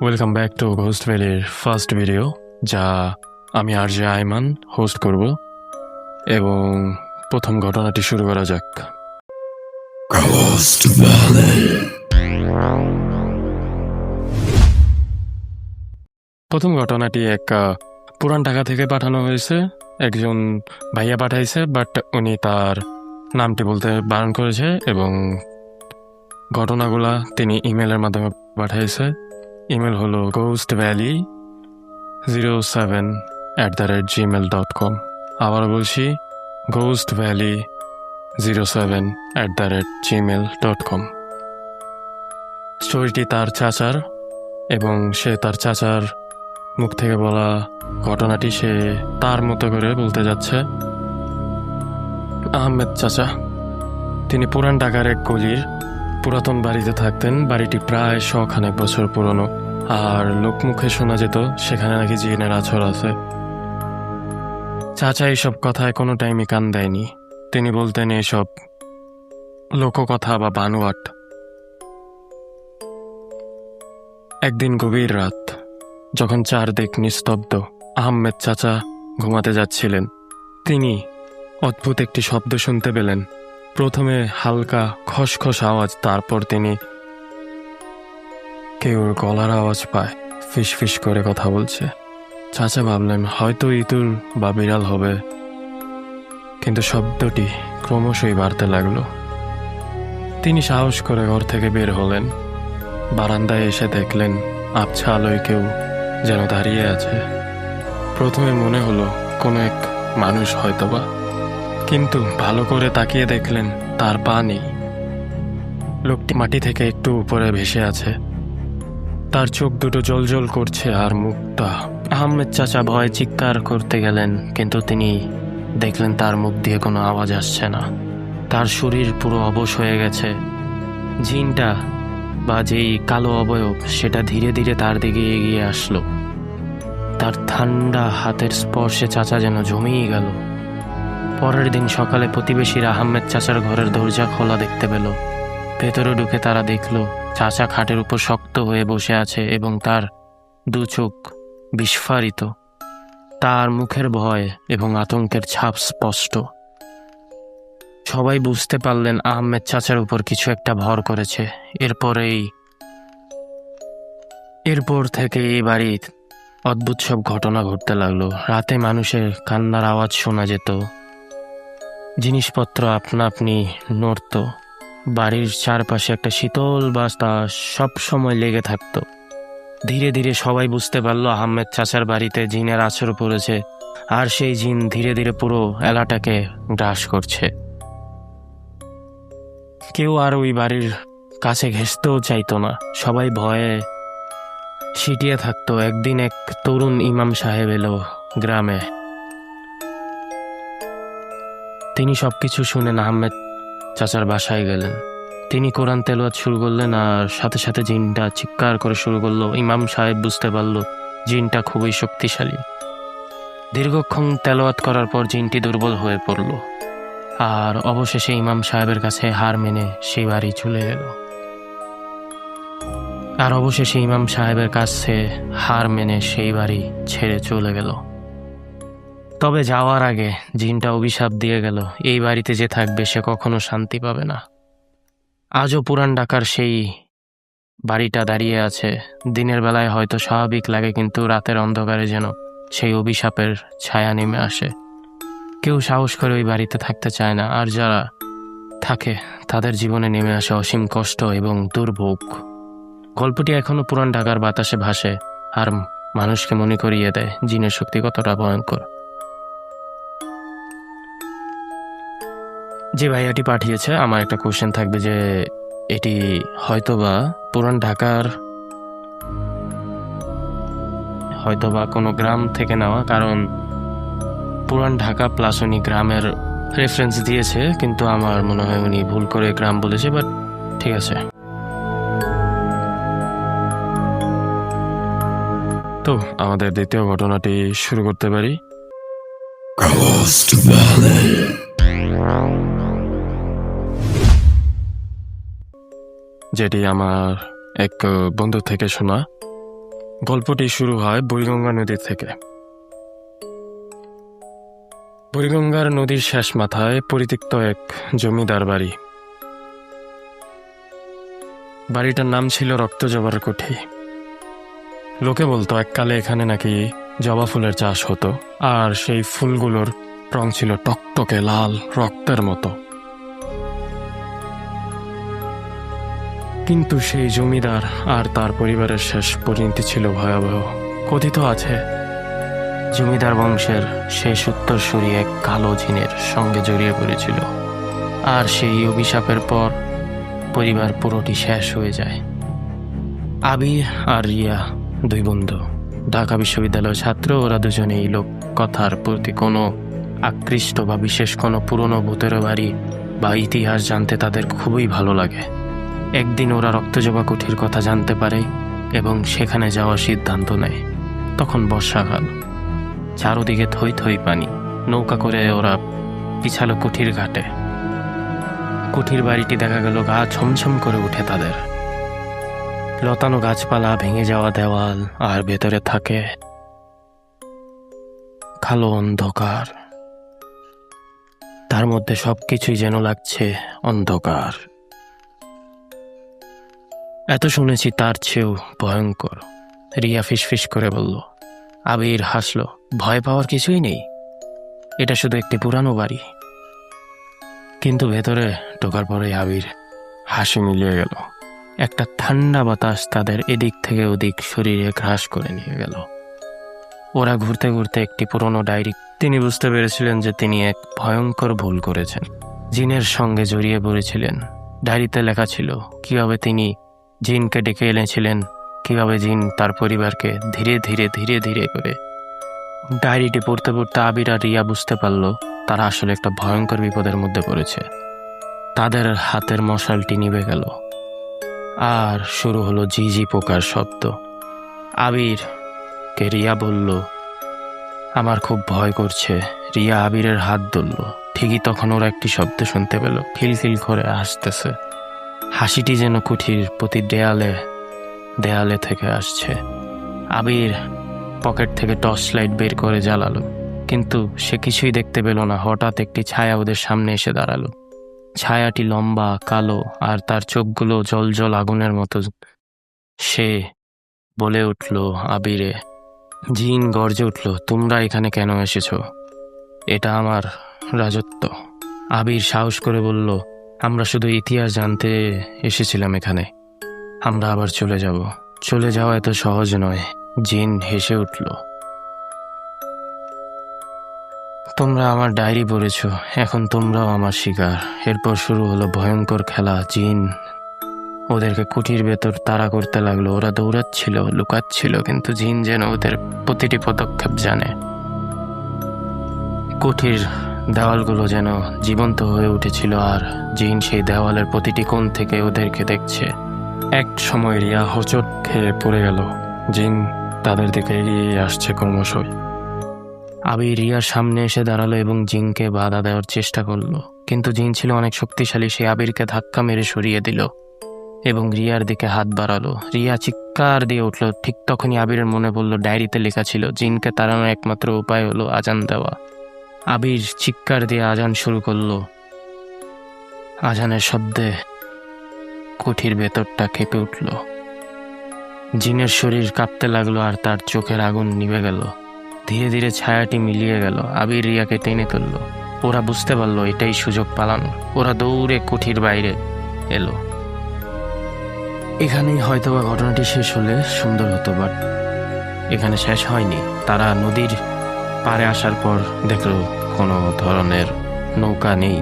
Welcome back to ghost ভ্যালির first video, যা আমি আরজে আইমান হোস্ট করব। এবং প্রথম ঘটনাটি শুরু করা যাক। প্রথম ঘটনাটি এক পুরান ঢাকা থেকে পাঠানো হয়েছে। একজন ভাইয়া পাঠাইছে, বাট উনি তার নামটি বলতে বারণ করেছে এবং ঘটনাগুলা তিনি ইমেলের মাধ্যমে পাঠাইছে। ইমেল হলো ghostvalley07@gmail.com। আবার বলছি, ghostvalley07@gmail.com। স্টোরিটি তার চাচার, এবং সে তার চাচার মুখ থেকে বলা ঘটনাটি সে তার মতো করে বলতে যাচ্ছে। আহমেদ চাচা, তিনি পুরান ঢাকার এক গলির পুরাতন বাড়িতে থাকতেন। বাড়িটি প্রায় 100 বছর পুরনো, আর লোকমুখে শোনা যেত সেখানে নাকি জিনের আছর আছে। চাচা এইসব কথায় কোনো টাইমই কান দেয়নি। তিনি বলতেন এসব লোককথা বা বানোয়াট। একদিন গভীর রাত, যখন চারদিক নিস্তব্ধ, আহমেদ চাচা ঘুমাতে যাচ্ছিলেন। তিনি অদ্ভুত একটি শব্দ শুনতে পেলেন। প্রথমে হালকা খসখস আওয়াজ, তারপর তিনি কেউর গলার আওয়াজ পায়, ফিসফিস করে কথা বলছে। চাচা ভাবলেন হয়তো ইঁদুর বা বিড়াল হবে, কিন্তু শব্দটি ক্রমশই বাড়তে লাগলো। তিনি সাহস করে ঘর থেকে বের হলেন। বারান্দায় এসে দেখলেন আবছা আলোয় কেউ যেন দাঁড়িয়ে আছে। প্রথমে মনে হলো কোনো এক মানুষ হয়তোবা, কিন্তু ভালো করে তাকিয়ে দেখলেন তার পা নেই। লোকটি মাটি থেকে একটু উপরে ভেসে আছে। তার চোখ দুটো জ্বলজ্বল করছে আর মুখটা। আহমেদ চাচা ভয়ে চিৎকার করতে গেলেন, কিন্তু তিনি দেখলেন তার মুখ দিয়ে কোনো আওয়াজ আসছে না। তার শরীর পুরো অবশ হয়ে গেছে। জিনটা বা যেই কালো অবয়ব, সেটা ধীরে ধীরে তার দিকে এগিয়ে আসলো। তার ঠান্ডা হাতের স্পর্শে চাচা যেন জমেই গেল। পরের দিন সকালে প্রতিবেশীরা আহমেদ চাচার ঘরের দরজা খোলা দেখতে পেল। ভেতরে ঢুকে তারা দেখল চাচা খাটের উপর শক্ত হয়ে বসে আছে এবং তার দু চোখ বিস্ফারিত। তার মুখের ভয় এবং আতঙ্কের ছাপ স্পষ্ট। সবাই বুঝতে পারলেন আহমেদ চাচার উপর কিছু একটা ভর করেছে। এরপর থেকে এই বাড়ির অদ্ভুত সব ঘটনা ঘটতে লাগলো। রাতে মানুষের কান্নার আওয়াজ শোনা যেত, জিনিসপত্র আপনা আপনি নড়ত। বাড়ির চারপাশে একটা শীতল বাতাস সব সময় লেগে থাকতো। ধীরে ধীরে সবাই বুঝতে পারলো আহমেদ চাচার বাড়িতে জিনের আছর পড়েছে, আর সেই জিন ধীরে ধীরে পুরো এলাকাটাকে গ্রাস করছে। কেউ আর ওই বাড়ির কাছে ঘেঁষতেও চাইতো না। সবাই ভয়ে সিটিয়ে থাকতো। একদিন এক তরুণ ইমাম সাহেব এলো গ্রামে। তিনি সবকিছু শুনে আহমেদ চাচার বাসায় গেলেন। তিনি কোরআন তেলাওয়াত শুরু করলেন, আর সাথে সাথে জিনটা চিৎকার করে শুরু করলো। ইমাম সাহেব বুঝতে পারল জিনটা খুবই শক্তিশালী। দীর্ঘক্ষণ তেলাওয়াত করার পর জিনটি দুর্বল হয়ে পড়ল, আর অবশেষে ইমাম সাহেবের কাছে হার মেনে সেই বাড়ি চলে গেল। ছেড়ে চলে গেল। তবে যাওয়ার আগে জিনটা অভিশাপ দিয়ে গেল, এই বাড়িতে যে থাকবে সে কখনো শান্তি পাবে না। আজও পুরান ঢাকার সেই বাড়িটা দাঁড়িয়ে আছে। দিনের বেলায় হয়তো স্বাভাবিক লাগে, কিন্তু রাতের অন্ধকারে যেন সেই অভিশাপের ছায়া নেমে আসে। কেউ সাহস করে ওই বাড়িতে থাকতে চায় না, আর যারা থাকে তাদের জীবনে নেমে আসে অসীম কষ্ট এবং দুর্ভোগ। গল্পটি এখনো পুরান ঢাকার বাতাসে ভাসে, আর মানুষকে মনে করিয়ে দেয় জিনের শক্তি কতটা ভয়ঙ্কর। যে ভাইয়াটি পাঠিয়েছে, আমার একটা কোশ্চেন থাকবে যে এটি হয়তোবা পুরান ঢাকার হয়তোবা কোনো গ্রাম থেকে নেওয়া, কারণ পুরান ঢাকা প্লাস উনি গ্রামের রেফারেন্স দিয়েছে, কিন্তু আমার মনে হয় উনি ভুল করে গ্রাম বলেছে, বাট ঠিক আছে। তো আমাদের দ্বিতীয় ঘটনাটি শুরু করতে পারি। যেটি আমার এক বন্ধু থেকে শোনা। গল্পটি শুরু হয় বুড়িগঙ্গা নদী থেকে। বুড়িগঙ্গার নদীর শেষ মাথায় পরিত্যক্ত এক জমিদার বাড়ি। বাড়িটার নাম ছিল রক্তজবার কুঠি। লোকে বলতো এককালে এখানে নাকি জবা ফুলের চাষ হতো, আর সেই ফুলগুলোর রং ছিল টকটকে লাল, রক্তের মতো। কিন্তু সেই জমিদার আর তার পরিবারের শেষ পরিণতি ছিল ভয়াবহ। কথিত আছে জমিদার বংশের শেষ উত্তরসূরি এক কালো জিনের সঙ্গে জড়িয়ে পড়েছিল, আর সেই অভিশাপের পর পরিবার পুরোটি শেষ হয়ে যায়। আবির আর রিয়া দুই বন্ধু, ঢাকা বিশ্ববিদ্যালয়ের ছাত্র। ওরা দুজনে এই লোক কথার প্রতি কোনো আকৃষ্ট বা বিশেষ কোনো পুরনো ভূতের বাড়ি বা ইতিহাস জানতে তাদের খুবই ভালো লাগে। একদিন ওরা রক্তজবা কুঠির কথা জানতে পারে এবং সেখানে যাওয়ার সিদ্ধান্ত নেয়। তখন বর্ষাকাল, চারদিকে থই থই পানি। নৌকা করে ওরা পিছালো কুঠির ঘাটে। কুঠির বাড়িটি দেখা গেল গা ছমছম করে উঠে তাদের। লতানো গাছপালা, ভেঙে যাওয়া দেওয়াল, আর ভেতরে থাকে কালো অন্ধকার। তার মধ্যে সবকিছুই যেন লাগছে অন্ধকার। এত শুনেছি, তার চেয়েও ভয়ঙ্কর, রিয়া ফিসফিস করে বলল। আবির হাসলো। ভয় পাওয়ার কিছুই নেই, এটা শুধু একটি পুরানো বাড়ি। কিন্তু ভেতরে ঢোকার পরে আবির হাসি মিলিয়ে গেল। একটা ঠান্ডা বাতাস তাদের এদিক থেকে ওদিক শরীরে গ্রাস করে নিয়ে গেল। ওরা ঘুরতে ঘুরতে একটি পুরনো ডায়েরি। তিনি বুঝতে পেরেছিলেন যে তিনি এক ভয়ঙ্কর ভুল করেছেন, জিনের সঙ্গে জড়িয়ে পড়েছিলেন। ডায়েরিতে লেখা ছিল কিভাবে তিনি জিনকে ডেকে এনেছিলেন, কিভাবে জিন তার পরিবারকে ধীরে ধীরে ধীরে ধীরে করে। ডায়েরিটি পড়তে পড়তে আবির আর রিয়া বুঝতে পারল তারা আসলে একটা ভয়ঙ্কর বিপদের মধ্যে পড়েছে। তাদের হাতের মশালটি নিভে গেল, আর শুরু হলো ঝিঝি পোকার শব্দ। আবিরকে রিয়া বলল, আমার খুব ভয় করছে। রিয়া আবিরের হাত ধরল। ঠিকই তখন ওরা একটি শব্দ শুনতে পেল, খিলখিল করে হাসতেছে। হাসিটি যেন কুঠির প্রতি দেয়ালে থেকে আসছে। আবির পকেট থেকে টর্চ লাইট বের করে জ্বালালো, কিন্তু সে কিছুই দেখতে পেল না। হঠাৎ একটি ছায়া ওদের সামনে এসে দাঁড়ালো। ছায়াটি লম্বা, কালো, আর তার চোখগুলো জল আগুনের মতো। সে বলে উঠল আবিরে। জিন গর্জে উঠল, তোমরা এখানে কেন এসেছো? এটা আমার রাজত্ব। আবির সাহস করে বলল, আমরা শুধু ইতিহাস জানতে এসেছিলাম এখানে। আমরা আবার চলে যাব। চলে যাওয়া এত সহজ নয়। জিন হেসে উঠল, তোমরা আমার ডায়েরি পড়েছ, এখন তোমরাও আমার শিকার। এরপর শুরু হলো ভয়ঙ্কর খেলা। জিন ওদেরকে কুঠির ভেতর তাড়া করতে লাগলো। ওরা দৌড়াচ্ছিল, লুকাচ্ছিল, কিন্তু জিন যেন ওদের প্রতিটি পদক্ষেপ জানে। কুঠির দেওয়ালগুলো যেন জীবন্ত হয়ে উঠেছিল, আর জিন সেই দেওয়ালের প্রতিটি কোণ থেকে ওদেরকে দেখছে। এক সময় রিয়া হোঁচট খেয়ে পড়ে গেল। জিন তাদের দিকে এগিয়ে আসছে ক্রমশই। আবির রিয়ার সামনে এসে দাঁড়ালো এবং জিনকে বাধা দেওয়ার চেষ্টা করলো, কিন্তু জিন ছিল অনেক শক্তিশালী। সে আবিরকে ধাক্কা মেরে সরিয়ে দিল এবং রিয়ার দিকে হাত বাড়ালো। রিয়া চিৎকার দিয়ে উঠল। ঠিক তখনই আবিরের মনে পড়ল ডায়েরিতে লেখা ছিল জিনকে তাড়ানোর একমাত্র উপায় হলো আজান দেওয়া। আবির চিৎকার দিয়ে আজান শুরু করলো। আজানের শব্দে কুঠির ভেতরটা কেঁপে উঠল। জিনের শরীর কাঁপতে লাগলো, আর তার চোখের আগুন নিভে গেল। ধীরে ধীরে ছায়াটি মিলিয়ে গেল। আবির রিয়াকে টেনে তুলল। ওরা বুঝতে পারলো এটাই সুযোগ পালানো। ওরা দৌড়ে কুঠির বাইরে এলো। এখানেই হয়তোবা ঘটনাটি শেষ হলে সুন্দর হতো, বাট এখানে শেষ হয়নি। তারা নদীর পাড়ে আসার পর দেখলো কোনো ধরনের নৌকা নেই।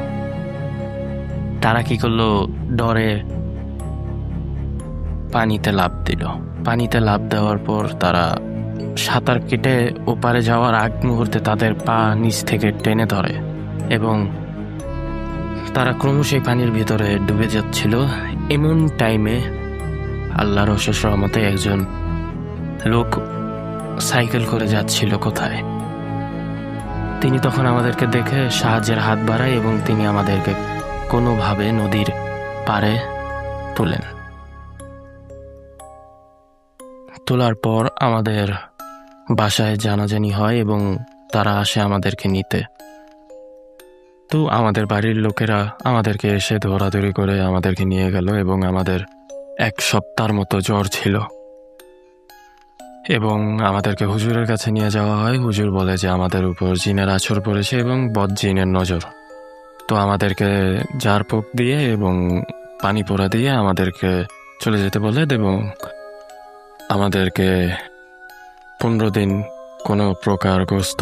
তারা কি করলো, ডরে পানিতে লাফ দিল। পানিতে লাফ দেওয়ার পর তারা সাঁতার কেটে ওপারে যাওয়ার আগ মুহূর্তে তাদের পা নিচ থেকে টেনে ধরে এবং তারা ক্রমশই পানির ভিতরে ডুবে যাচ্ছিল। এমন টাইমে আল্লাহর অশেষ রহমতে একজন লোক সাইকেল করে যাচ্ছিল কোথায়। তিনি তখন আমাদেরকে দেখে সাহায্যের হাত বাড়ায় এবং তিনি আমাদেরকে কোনোভাবে নদীর পাড়ে তোলেন। তোলার পর আমাদের বাসায় জানাজানি হয় এবং তারা আসে আমাদেরকে নিতে। তো আমাদের বাড়ির লোকেরা আমাদেরকে এসে ধরাধরি করে আমাদেরকে নিয়ে গেল এবং আমাদের 1 সপ্তাহের মতো জ্বর ছিল এবং আমাদেরকে হুজুরের কাছে নিয়ে যাওয়া হয়। হুজুর বলে যে আমাদের উপর জিনের আছর পড়েছে এবং বদ জিনের নজর। তো আমাদেরকে জার পোক দিয়ে এবং পানি পোড়া দিয়ে আমাদেরকে চলে যেতে বলে এবং আমাদেরকে 15 দিন কোনো প্রকার গোস্ত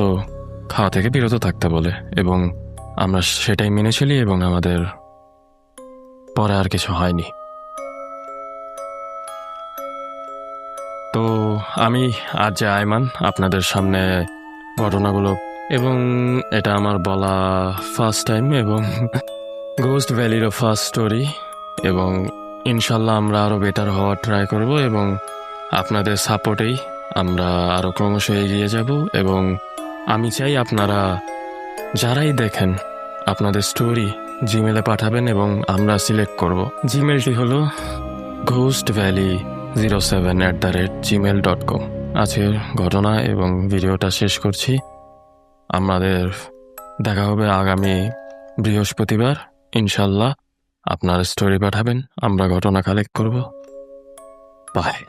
খাওয়া থেকে বিরত থাকতে বলে এবং আমরা সেটাই মেনে চলি এবং আমাদের পরে আর কিছু হয়নি। তো আমি আজ যে আয়মান আপনাদের সামনে ঘটনাগুলো, এবং এটা আমার বলা ফার্স্ট টাইম এবং গোস্ট ভ্যালিরও ফার্স্ট স্টোরি, এবং ইনশাল্লাহ আমরা আরও বেটার হওয়ার ট্রাই করব এবং আপনাদের সাপোর্টেই আমরা আরও ক্রমশ এগিয়ে যাব। এবং আমি চাই আপনারা যারাই দেখেন আপনাদের স্টোরি জিমেলে পাঠাবেন এবং আমরা সিলেক্ট করব। জিমেলটি হলো ghostvalley07@gmail.com। আজকের ঘটনা এবং ভিডিওটা শেষ করছি। আমাদের দেখা হবে আগামী বৃহস্পতিবার ইনশাল্লাহ। আপনার স্টোরি পাঠাবেন, আমরা ঘটনা কালেক্ট করব। বাই।